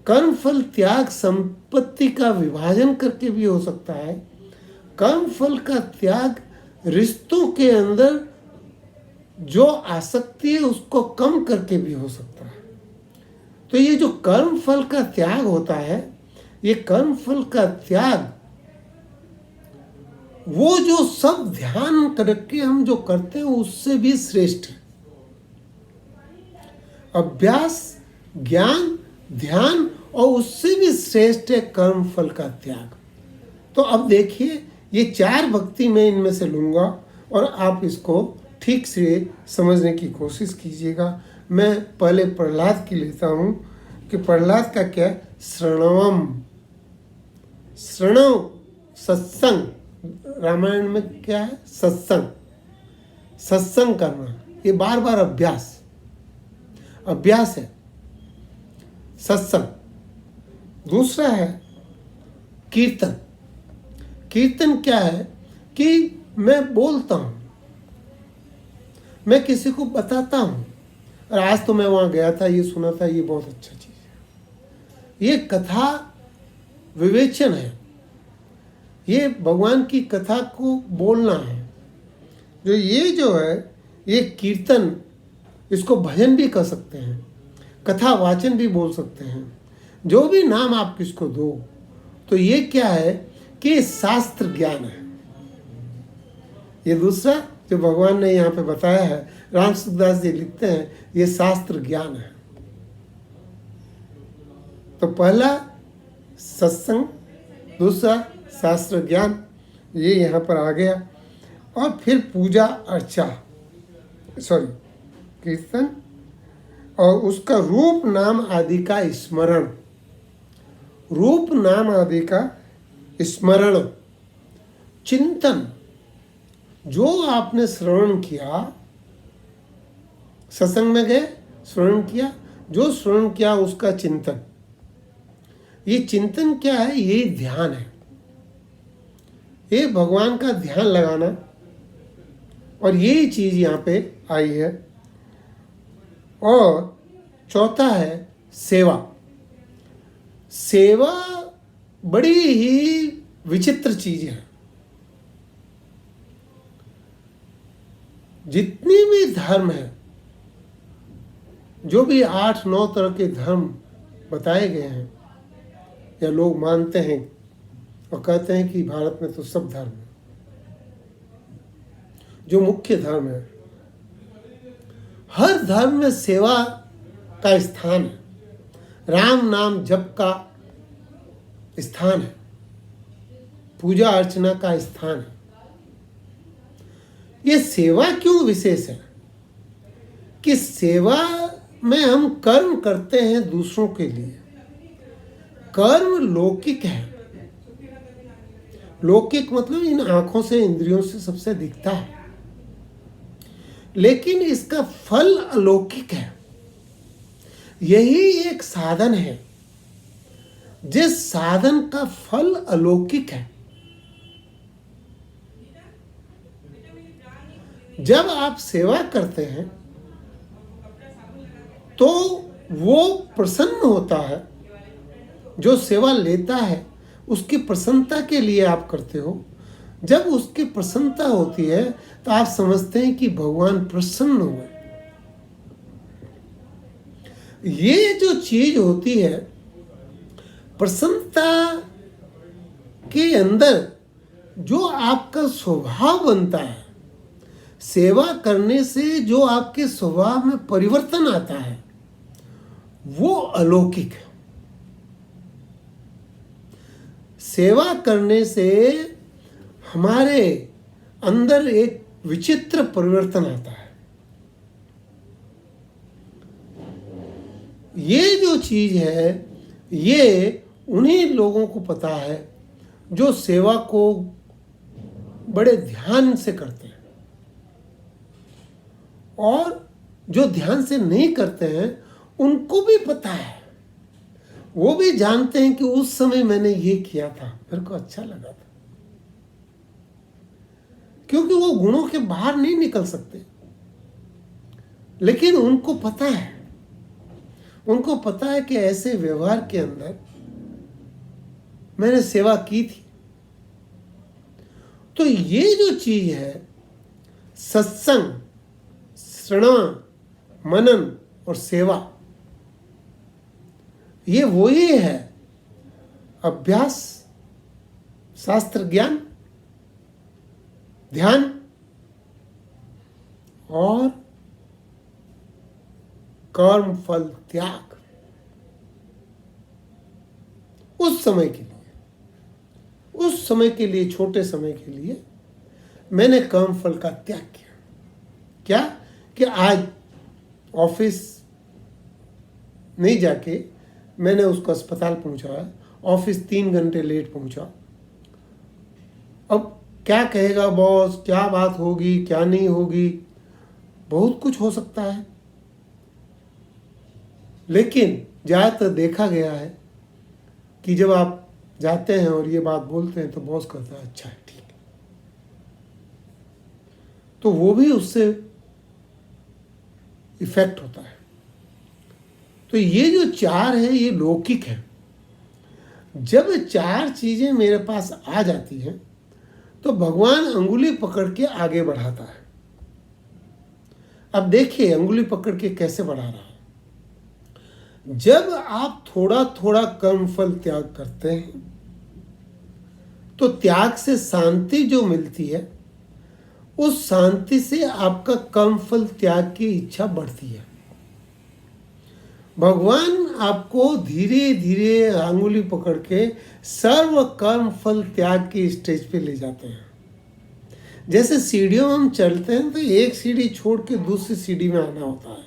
कर्म फल त्याग संपत्ति का विभाजन करके भी हो सकता है, कर्म फल का त्याग रिश्तों के अंदर जो आसक्ति है उसको कम करके भी हो सकता है। तो ये जो कर्म फल का त्याग होता है, ये कर्म फल का त्याग वो जो सब ध्यान करके हम जो करते हैं उससे भी श्रेष्ठ है। अभ्यास, ज्ञान, ध्यान और उससे भी श्रेष्ठ है कर्म फल का त्याग। तो अब देखिए, ये 4 भक्ति मैं इनमें से लूँगा और आप इसको ठीक से समझने की कोशिश कीजिएगा। मैं पहले प्रहलाद की लेता हूँ कि प्रहलाद का क्या है, श्रणवम, श्रणव सत्संग। रामायण में क्या है, सत्संग, सत्संग करना, ये बार बार अभ्यास, अभ्यास है सत्संग। दूसरा है कीर्तन। कीर्तन क्या है कि मैं बोलता हूँ, मैं किसी को बताता हूँ, और आज तो मैं वहाँ गया था, ये सुना था, ये बहुत अच्छा चीज़ है। ये कथा विवेचन है, ये भगवान की कथा को बोलना है। जो है ये कीर्तन, इसको भजन भी कर सकते हैं, कथा वाचन भी बोल सकते हैं, जो भी नाम आप किसको दो। तो ये क्या है कि शास्त्र ज्ञान है। ये दूसरा जो भगवान ने यहाँ पे बताया है, राम सुखदास जी लिखते हैं, ये शास्त्र ज्ञान है। तो पहला सत्संग, दूसरा शास्त्र ज्ञान, ये यहाँ पर आ गया। और फिर पूजा अर्चा, कीर्तन, और उसका रूप नाम आदि का स्मरण, रूप नाम आदि का स्मरण, चिंतन, जो आपने श्रवण किया, सत्संग में गए, श्रवण किया, जो श्रवण किया उसका चिंतन। ये चिंतन क्या है, ये ध्यान है, ये भगवान का ध्यान लगाना, और ये चीज यहाँ पे आई है। और चौथा है सेवा। सेवा बड़ी ही विचित्र चीज है। जितनी भी धर्म है, जो भी 8-9 तरह के धर्म बताए गए हैं या लोग मानते हैं और कहते हैं कि भारत में तो सब धर्म है, जो मुख्य धर्म है, हर धर्म में सेवा का स्थान है, राम नाम जप का स्थान है, पूजा अर्चना का स्थान है। ये सेवा क्यों विशेष है कि सेवा में हम कर्म करते हैं दूसरों के लिए। कर्म लौकिक है, लौकिक मतलब इन आंखों से, इंद्रियों से सबसे दिखता है, लेकिन इसका फल अलौकिक है। यही एक साधन है जिस साधन का फल अलौकिक है। जब आप सेवा करते हैं तो वो प्रसन्न होता है, जो सेवा लेता है उसकी प्रसन्नता के लिए आप करते हो। जब उसकी प्रसन्नता होती है तो आप समझते हैं कि भगवान प्रसन्न हुए। ये जो चीज होती है प्रसन्नता, के अंदर जो आपका स्वभाव बनता है, सेवा करने से जो आपके स्वभाव में परिवर्तन आता है, वो अलौकिक है। सेवा करने से हमारे अंदर एक विचित्र परिवर्तन आता है। ये जो चीज है, ये उन्हीं लोगों को पता है जो सेवा को बड़े ध्यान से करते हैं, और जो ध्यान से नहीं करते हैं उनको भी पता है। वो भी जानते हैं कि उस समय मैंने ये किया था, मेरे को अच्छा लगा था, क्योंकि वो गुणों के बाहर नहीं निकल सकते। लेकिन उनको पता है, उनको पता है कि ऐसे व्यवहार के अंदर मैंने सेवा की थी। तो ये जो चीज है, सत्संग, श्रवण, मनन और सेवा, ये वही है अभ्यास, शास्त्र ज्ञान, ध्यान और कर्म फल त्याग। उस समय के लिए छोटे समय के लिए मैंने कर्म फल का त्याग किया। क्या कि आज ऑफिस नहीं जाके मैंने उसको अस्पताल पहुंचाया, ऑफिस 3 घंटे लेट पहुंचा। अब क्या कहेगा बॉस, क्या बात होगी, क्या नहीं होगी, बहुत कुछ हो सकता है। लेकिन ज़्यादातर देखा गया है कि जब आप जाते हैं और ये बात बोलते हैं तो बॉस कहता है अच्छा है, ठीक है। तो वो भी उससे इफेक्ट होता है। तो ये जो 4 है ये लौकिक है। जब 4 चीजें मेरे पास आ जाती हैं तो भगवान अंगुली पकड़ के आगे बढ़ाता है। अब देखिए अंगुली पकड़ के कैसे बढ़ा रहा है। जब आप थोड़ा थोड़ा कर्म फल त्याग करते हैं तो त्याग से शांति जो मिलती है, उस शांति से आपका कर्म फल त्याग की इच्छा बढ़ती है। भगवान आपको धीरे धीरे अंगुली पकड़ के सर्व कर्म फल त्याग की स्टेज पे ले जाते हैं। जैसे सीढ़ियों में हम चलते हैं तो एक सीढ़ी छोड़ के दूसरी सीढ़ी में आना होता है,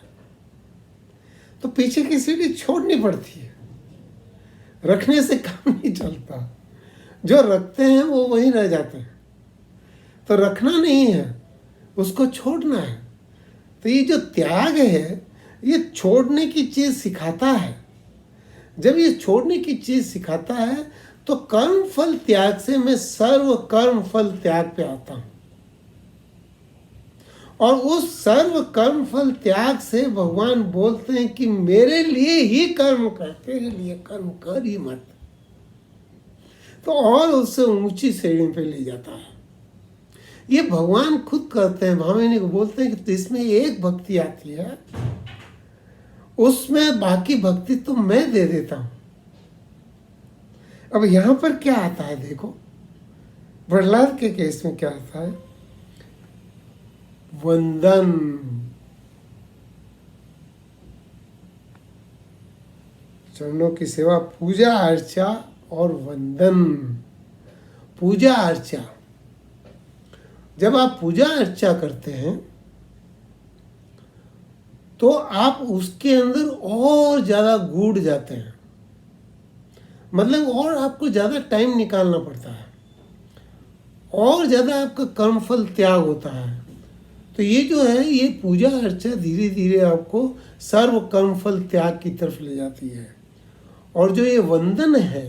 तो पीछे की सीढ़ी छोड़नी पड़ती है, रखने से काम नहीं चलता। जो रखते हैं वो वहीं रह जाते हैं। तो रखना नहीं है, उसको छोड़ना है। तो ये जो त्याग है ये छोड़ने की चीज सिखाता है। जब ये छोड़ने की चीज सिखाता है तो कर्म फल त्याग से मैं सर्व कर्म फल त्याग पे आता हूं, और उस सर्व कर्म फल त्याग से भगवान बोलते हैं कि मेरे लिए ही कर्म कर, तेरे लिए कर्म कर ही मत। तो और उससे ऊंची श्रेणी पे ले जाता है। ये भगवान खुद कहते हैं, भामिनी को बोलते हैं कि इसमें एक भक्ति आती है, उसमें बाकी भक्ति तो मैं दे देता हूं। अब यहां पर क्या आता है देखो, प्रहलाद के केस में क्या आता है, वंदन। चरणों की सेवा, पूजा अर्चा और वंदन। पूजा अर्चा, जब आप पूजा अर्चा करते हैं तो आप उसके अंदर और ज्यादा गूढ़ जाते हैं, मतलब और आपको ज्यादा टाइम निकालना पड़ता है, और ज्यादा आपका कर्मफल त्याग होता है। तो ये जो है ये पूजा अर्चा धीरे धीरे आपको सर्व कर्मफल त्याग की तरफ ले जाती है। और जो ये वंदन है,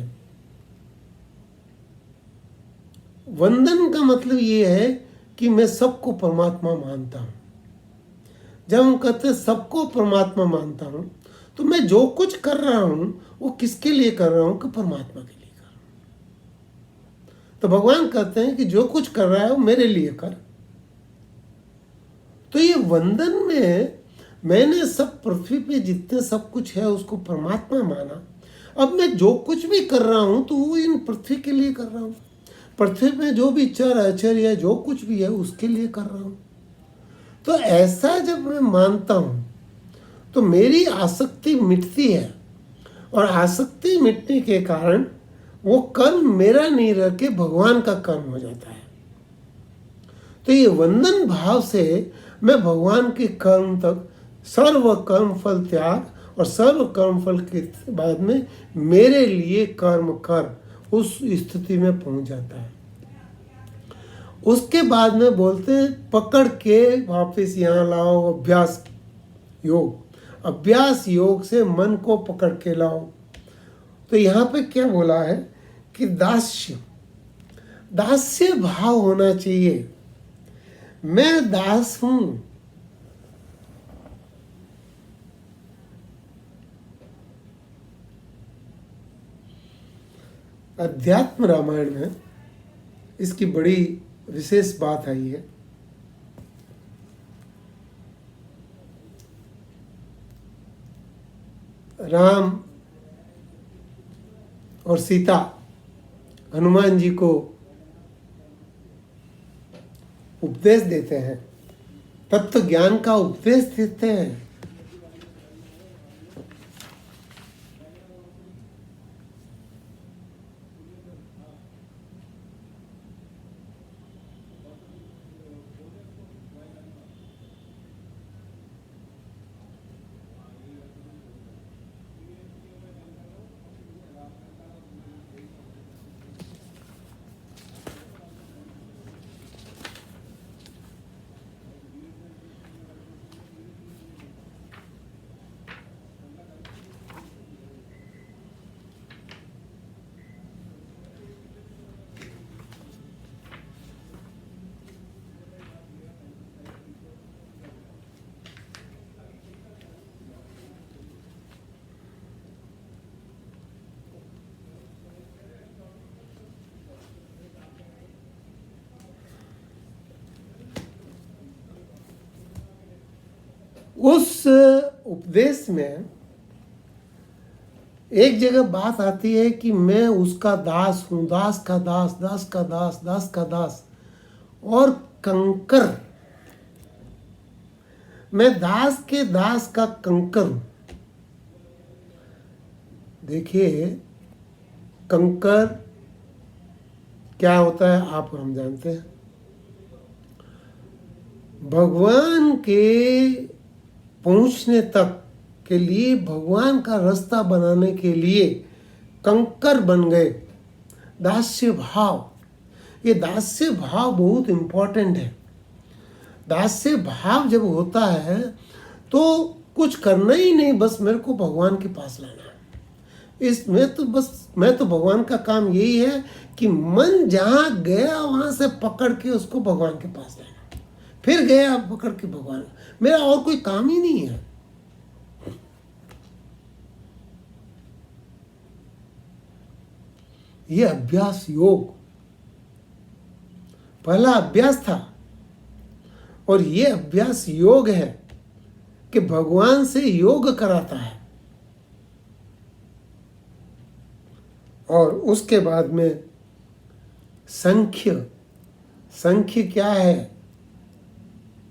वंदन का मतलब ये है कि मैं सबको परमात्मा मानता हूं। जब हम कहते हैं सबको परमात्मा मानता हूं, तो मैं जो कुछ कर रहा हूं वो किसके लिए कर रहा हूं, कि परमात्मा के लिए कर रहा हूं। तो भगवान कहते हैं कि जो कुछ कर रहा है वो मेरे लिए कर। तो ये वंदन में मैंने सब पृथ्वी पे जितने सब कुछ है उसको परमात्मा माना, अब मैं जो कुछ भी कर रहा हूं तो वो इन पृथ्वी के लिए कर रहा हूं, पृथ्वी में जो भी चर अचर या जो कुछ भी है उसके लिए कर रहा हूं। तो ऐसा जब मैं मानता हूं तो मेरी आसक्ति मिटती है, और आसक्ति मिटने के कारण वो कर्म मेरा नहीं रह के भगवान का कर्म हो जाता है। तो ये वंदन भाव से मैं भगवान के कर्म तक सर्व कर्म फल त्याग और सर्व कर्म फल के बाद में मेरे लिए कर्म कर उस स्थिति में पहुंच जाता है। उसके बाद में बोलते हैं पकड़ के वापस यहाँ लाओ अभ्यास योग, अभ्यास योग से मन को पकड़ के लाओ। तो यहाँ पे क्या बोला है कि दास्य, दास्य भाव होना चाहिए। मैं दास हूं, अध्यात्म रामायण में इसकी बड़ी विशेष बात आई है। राम और सीता हनुमान जी को उपदेश देते हैं, तत्व ज्ञान का उपदेश देते हैं। उस उपदेश में एक जगह बात आती है कि मैं उसका दास हूं, दास का दास, दास का दास, दास का दास और कंकर। मैं दास के दास का कंकर हूं। देखिए कंकर क्या होता है आप हम जानते हैं। भगवान के पहुंचने तक के लिए, भगवान का रास्ता बनाने के लिए कंकर बन गए। दास्य भाव, ये दास्य भाव बहुत इंपॉर्टेंट है। दास्य भाव जब होता है तो कुछ करना ही नहीं, बस मेरे को भगवान के पास लाना है। इसमें तो बस मैं तो भगवान का काम यही है कि मन जहाँ गया वहाँ से पकड़ के उसको भगवान के पास लाना, फिर गया पकड़ के भगवान। मेरा और कोई काम ही नहीं है। ये अभ्यास योग पहला अभ्यास था, और ये अभ्यास योग है कि भगवान से योग कराता है। और उसके बाद में संख्य, संख्य क्या है?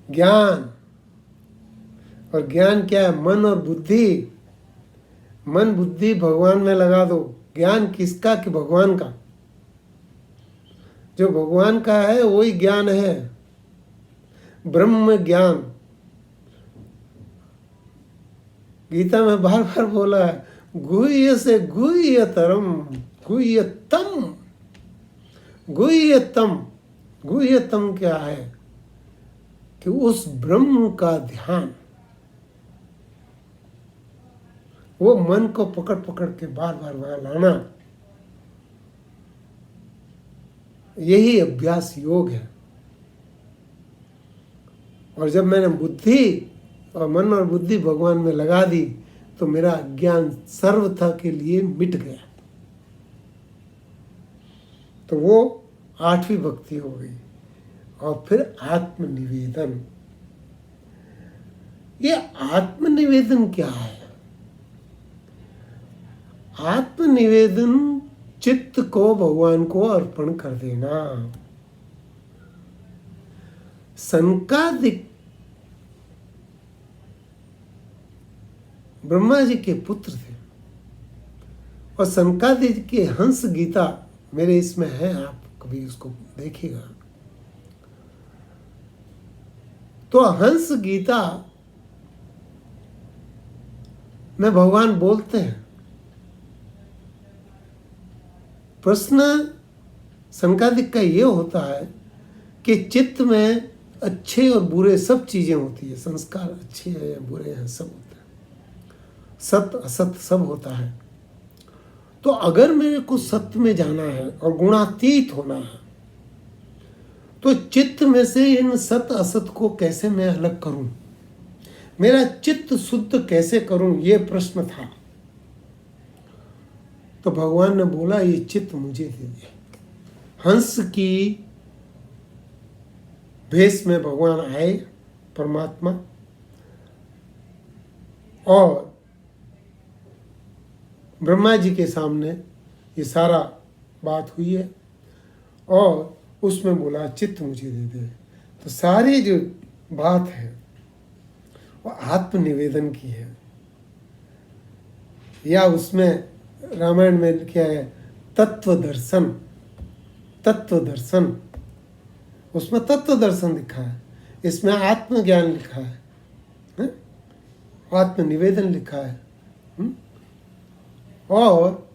ज्ञान। और ज्ञान क्या है? मन और बुद्धि। मन बुद्धि भगवान में लगा दो। ज्ञान किसका? कि भगवान का। जो भगवान का है वही ज्ञान है, ब्रह्म ज्ञान। गीता में बार बार बोला है, गुह्य से गुह्यतरम गुह्यतम। गुह्यतम, गुह्यतम क्या है? कि उस ब्रह्म का ध्यान, वो मन को पकड़ पकड़ के बार बार वहां लाना, यही अभ्यास योग है। और जब मैंने बुद्धि और मन और बुद्धि भगवान में लगा दी तो मेरा ज्ञान सर्वथा के लिए मिट गया। तो वो 8वीं भक्ति हो गई। और फिर आत्मनिवेदन। ये आत्मनिवेदन क्या है? आत्मनिवेदन चित्त को भगवान को अर्पण कर देना। सनकादिक ब्रह्मा जी के पुत्र थे और सनकादिक के हंस गीता मेरे इसमें है, आप कभी उसको देखिएगा। तो हंस गीता में भगवान बोलते हैं। प्रश्न सनकादिक का ये होता है कि चित्त में अच्छे और बुरे सब चीजें होती है, संस्कार अच्छे हैं या बुरे हैं सब होता है, सत्य असत्य सब होता है। तो अगर मेरे को सत्य में जाना है और गुणातीत होना है तो चित्त में से इन सत्य असत को कैसे मैं अलग करूं, मेरा चित्त शुद्ध कैसे करूं, ये प्रश्न था। तो भगवान ने बोला ये चित्त मुझे दे दे। हंस की भेष में भगवान आए परमात्मा और ब्रह्मा जी के सामने ये सारा बात हुई है और उसमें बोला चित्त मुझे दे दे। तो सारी जो बात है वो आत्मनिवेदन की है, या उसमें रामायण में क्या है तत्व दर्शन, तत्व दर्शन, उसमें तत्व दर्शन लिखा है, इसमें आत्मज्ञान लिखा है, आत्मनिवेदन लिखा है। और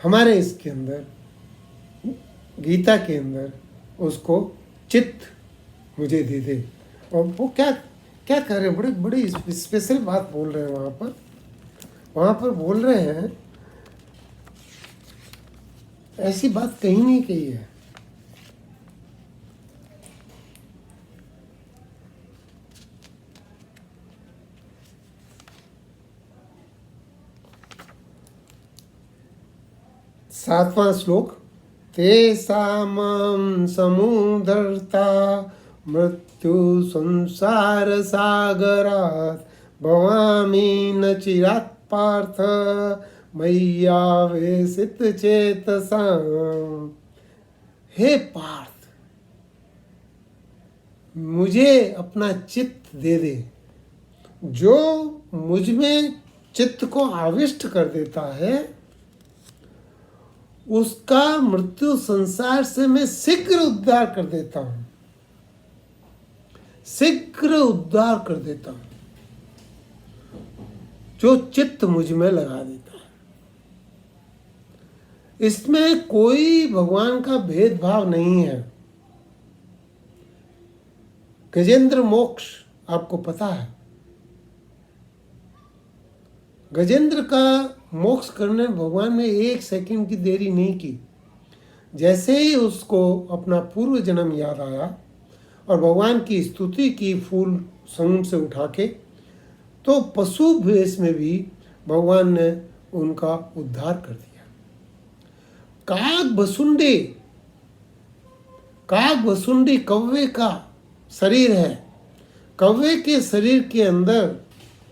हमारे इसके अंदर गीता के अंदर उसको चित्त मुझे दे दे। और वो क्या क्या कर रहे हैं, बड़े बड़ी स्पेशल बात बोल रहे हैं वहाँ पर बोल रहे हैं, ऐसी बात कहीं नहीं कही है। सातवां श्लोक, तेषां समुद्धर्ता मृत्यु संसार सागरात् भवामि न चिरात् पार्थ मय्यावेशित चेतसां। हे पार्थ, मुझे अपना चित्त दे दे। जो मुझ में चित्त को आविष्ट कर देता है उसका मृत्यु संसार से मैं शीघ्र उद्धार कर देता हूं, शीघ्र उद्धार कर देता हूं। जो चित्त मुझ में लगा देता है, इसमें कोई भगवान का भेदभाव नहीं है। गजेंद्र मोक्ष आपको पता है, गजेंद्र का मोक्ष करने भगवान ने 1 सेकंड की देरी नहीं की। जैसे ही उसको अपना पूर्व जन्म याद आया और भगवान की स्तुति की फूल समूह से उठा के, तो पशु भेष में भी भगवान ने उनका उद्धार कर दिया। काग भसुंडी कौवे का शरीर है, कौवे के शरीर के अंदर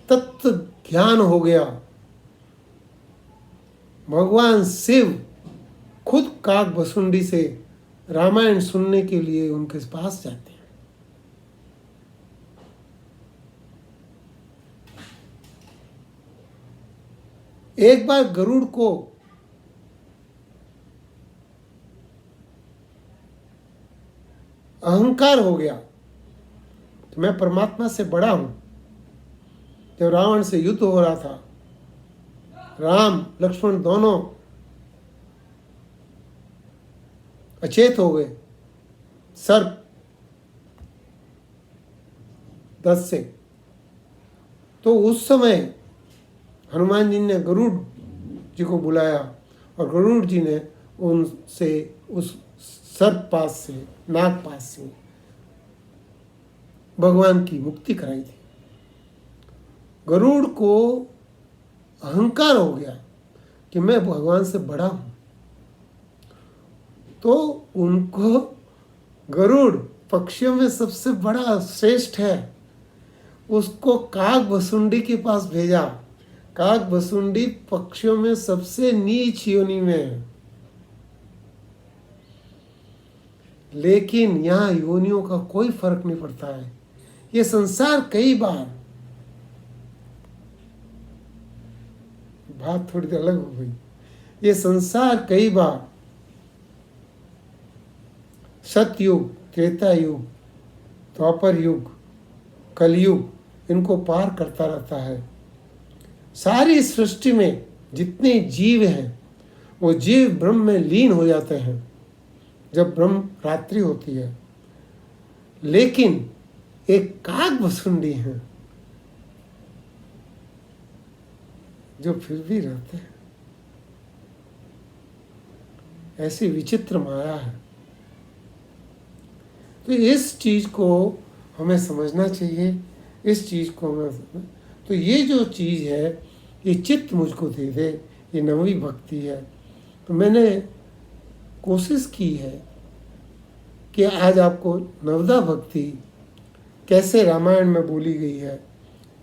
तत्व ज्ञान हो गया। भगवान शिव खुद काग भसुंडी से रामायण सुनने के लिए उनके पास जाते हैं। एक बार गरुड़ को अहंकार हो गया कि मैं परमात्मा से बड़ा हूं। जब रावण से युद्ध हो रहा था, राम लक्ष्मण दोनों अचेत हो गए सर्प दस से। तो उस समय हनुमान जी ने गरुड़ जी को बुलाया और गरुड़ जी ने उनसे उस सर्प पास से, नाग पास से भगवान की मुक्ति कराई थी। गरुड़ को अहंकार हो गया कि मैं भगवान से बड़ा हूं, तो उनको गरुड़ पक्षियों में सबसे बड़ा श्रेष्ठ है, उसको काग भसुंडी के पास भेजा। काक भसुंडी पक्षियों में सबसे नीच योनि में है, लेकिन यहाँ योनियों का कोई फर्क नहीं पड़ता है। ये संसार कई बार, बात थोड़ी सी अलग हो गई, ये संसार कई बार सतयुग, त्रेता युग, द्वापर युग, कलयुग इनको पार करता रहता है। सारी सृष्टि में जितने जीव हैं वो जीव ब्रह्म में लीन हो जाते हैं जब ब्रह्म रात्रि होती है, लेकिन एक काक भसुंडी है जो फिर भी रहते हैं। ऐसी विचित्र माया है। तो इस चीज को हमें समझना चाहिए, इस चीज को हमें, तो ये जो चीज है ये चित्त मुझको दे दे, ये नवी भक्ति है। तो मैंने कोशिश की है कि आज आपको नवदा भक्ति कैसे रामायण में बोली गई है,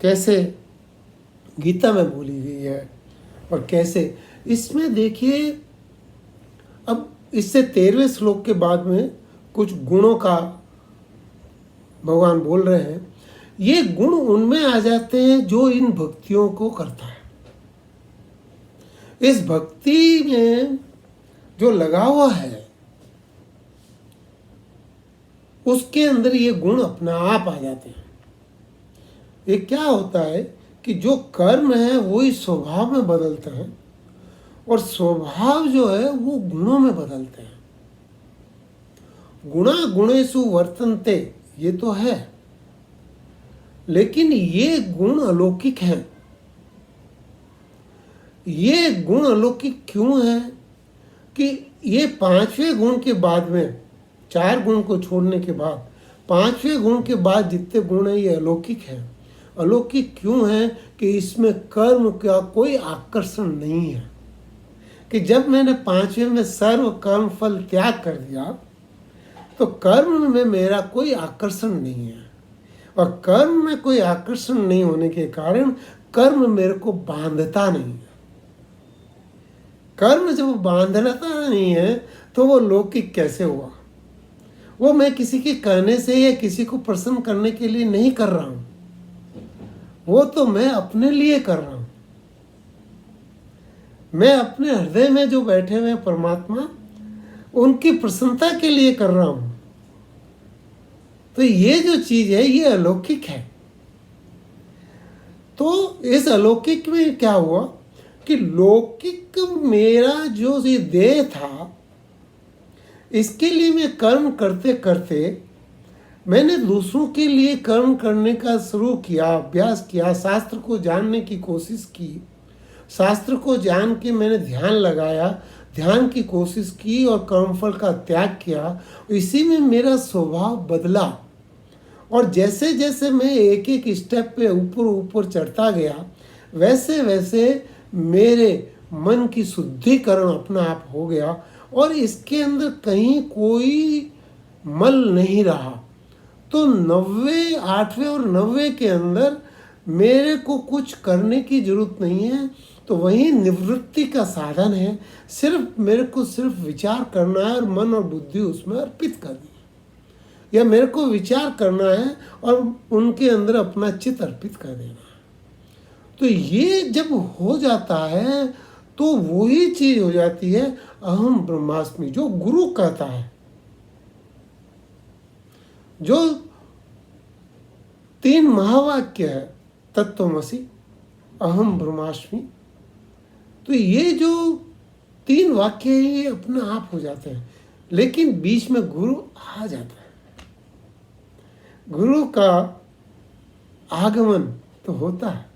कैसे गीता में बोली गई है, और कैसे इसमें देखिए, अब इससे 13वें श्लोक के बाद में कुछ गुणों का भगवान बोल रहे हैं। ये गुण उनमें आ जाते हैं जो इन भक्तियों को करता है। इस भक्ति में जो लगा हुआ है उसके अंदर ये गुण अपना आप आ जाते हैं। ये क्या होता है कि जो कर्म है वही स्वभाव में बदलता है, और स्वभाव जो है वो गुणों में बदलते हैं। गुणा गुणेषु वर्तन्ते, ये तो है, लेकिन ये गुण अलौकिक हैं। ये गुण अलौकिक क्यों है कि ये 5वें गुण के बाद में, 4 गुण को छोड़ने के बाद 5वें गुण के बाद जितने गुण हैं ये अलौकिक है। अलौकिक क्यों है कि इसमें कर्म का कोई आकर्षण नहीं है। कि जब मैंने 5वें में सर्व कर्म फल त्याग कर दिया तो कर्म में मेरा कोई आकर्षण नहीं है, और कर्म में कोई आकर्षण नहीं होने के कारण कर्म मेरे को बांधता नहीं है। कर्म जब बांधता नहीं है तो वो लौकिक कैसे हुआ? वो मैं किसी के कहने से या किसी को प्रसन्न करने के लिए नहीं कर रहा हूं, वो तो मैं अपने लिए कर रहा हूं। मैं अपने हृदय में जो बैठे हुए परमात्मा, उनकी प्रसन्नता के लिए कर रहा हूं। तो ये जो चीज है ये अलौकिक है। तो इस अलौकिक में क्या हुआ कि लौकिक मेरा जो ये देह था, इसके लिए मैं कर्म करते करते मैंने दूसरों के लिए कर्म करने का शुरू किया, अभ्यास किया, शास्त्र को जानने की कोशिश की, शास्त्र को जान के मैंने ध्यान लगाया, ध्यान की कोशिश की और कर्मफल का त्याग किया। इसी में मेरा स्वभाव बदला, और जैसे जैसे मैं एक एक स्टेप पे ऊपर ऊपर चढ़ता गया, वैसे वैसे मेरे मन की शुद्धिकरण अपना आप हो गया, और इसके अंदर कहीं कोई मल नहीं रहा। तो 90, 8वें और 90 के अंदर मेरे को कुछ करने की जरूरत नहीं है। तो वही निवृत्ति का साधन है। सिर्फ मेरे को सिर्फ विचार करना है और मन और बुद्धि उसमें अर्पित करनी है, या मेरे को विचार करना है और उनके अंदर अपना चित्त अर्पित कर देना है। तो ये जब हो जाता है तो वही चीज हो जाती है अहम ब्रह्मास्मि, जो गुरु कहता है, जो 3 महावाक्य है, तत्वमसि, अहम ब्रह्मास्मि। तो ये जो 3 वाक्य हैं ये अपना आप हो जाते हैं, लेकिन बीच में गुरु आ जाता है। गुरु का आगमन तो होता है,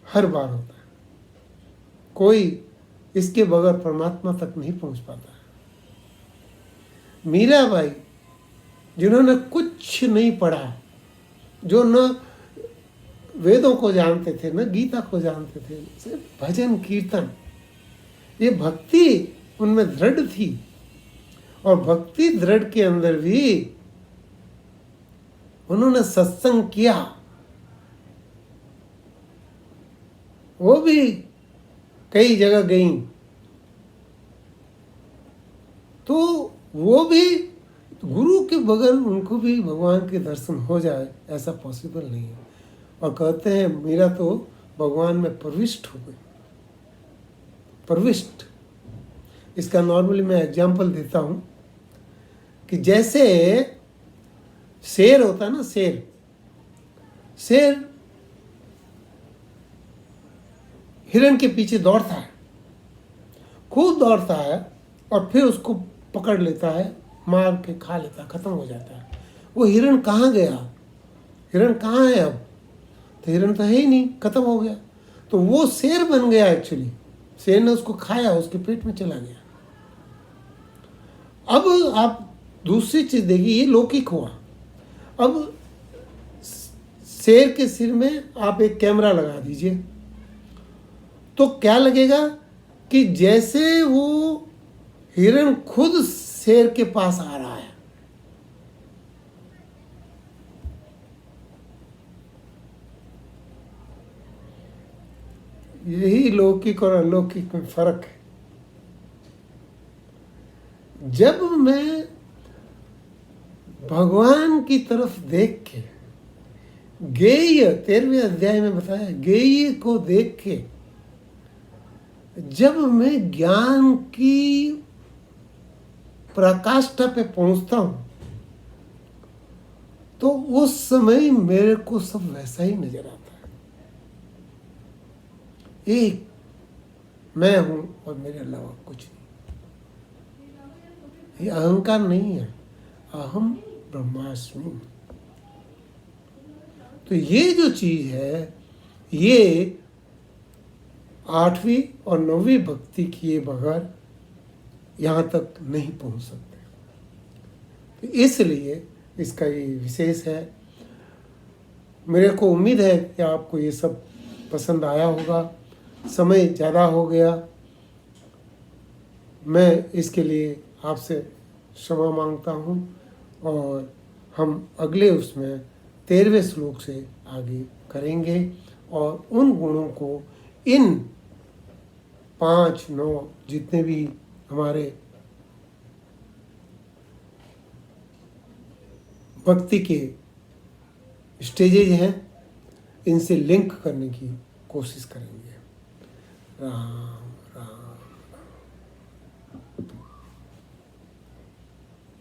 हर बार होता है। कोई इसके बगैर परमात्मा तक नहीं पहुंच पाता है। मीराबाई, जिन्होंने कुछ नहीं पढ़ा, जो न वेदों को जानते थे न गीता को जानते थे, सिर्फ भजन कीर्तन, ये भक्ति उनमें दृढ़ थी। और भक्ति दृढ़ के अंदर भी उन्होंने सत्संग किया। वो भी कई जगह गई, तो वो भी गुरु के बगैर उनको भी भगवान के दर्शन हो जाए ऐसा पॉसिबल नहीं है। और कहते हैं मीरा तो भगवान में प्रविष्ट हो गई। प्रविष्ट, इसका नॉर्मली मैं एग्जाम्पल देता हूँ कि जैसे शेर होता है ना, शेर हिरण के पीछे दौड़ता है, खूब दौड़ता है, और फिर उसको पकड़ लेता है, मार के खा लेता है, खत्म हो जाता है। वो हिरण कहाँ गया, हिरण कहाँ है अब, तो हिरण तो है ही नहीं, खत्म हो गया। तो वो शेर बन गया एक्चुअली, शेर ने उसको खाया, उसके पेट में चला गया। अब आप दूसरी चीज देखिए, ये लौकिक हुआ। अब शेर के सिर में आप एक कैमरा लगा दीजिए, तो क्या लगेगा कि जैसे वो हिरण खुद शेर के पास आ रहा है। यही लौकिक और अलौकिक में फर्क है। जब मैं भगवान की तरफ देख के, गेय 13वें अध्याय में बताया, गेय को देख के जब मैं ज्ञान की पराकाष्ठा पे पहुंचता हूं, तो उस समय मेरे को सब वैसा ही नजर आता है। एक मैं हूं और मेरे अलावा कुछ नहीं। ये अहंकार नहीं है, अहम ब्रह्मास्मि। तो ये जो चीज है, ये 8वीं और 9वीं भक्ति किए बगैर यहाँ तक नहीं पहुँच सकते। तो इसलिए इसका ये विशेष है। मेरे को उम्मीद है कि आपको ये सब पसंद आया होगा। समय ज़्यादा हो गया, मैं इसके लिए आपसे क्षमा मांगता हूँ, और हम अगले उसमें 13वें श्लोक से आगे करेंगे, और उन गुणों को इन 5-9 जितने भी हमारे भक्ति के स्टेजेज हैं, इनसे लिंक करने की कोशिश करेंगे। राम।